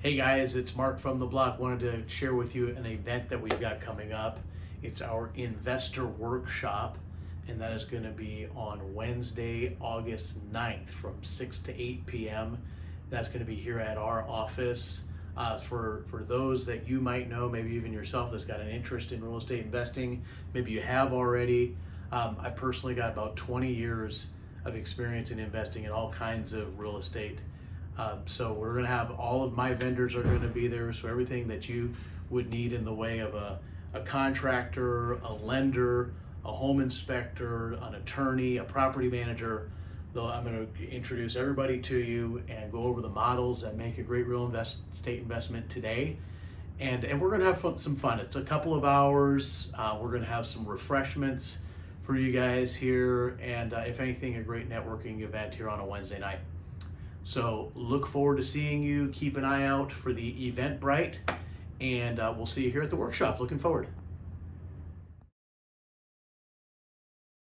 Hey guys, it's Mark from the block. Wanted to share with you an event that we've got coming up. It's our investor workshop, and that is going to be on Wednesday, August 9th from 6 to 8 p.m. That's going to be here at our office. For those that you might know, maybe even yourself that's got an interest in real estate investing, maybe you have already. I personally got about 20 years of experience in investing in all kinds of real estate. So we're going to have all of my vendors are going to be there. So everything that you would need in the way of a contractor, a lender, a home inspector, an attorney, a property manager. I'm going to introduce everybody to you and go over the models that make a great real estate investment today. And we're going to have some fun. It's a couple of hours. We're going to have some refreshments for you guys here. And if anything, a great networking event here on a Wednesday night. So look forward to seeing you. Keep an eye out for the Eventbrite, and we'll see you here at the workshop. Looking forward.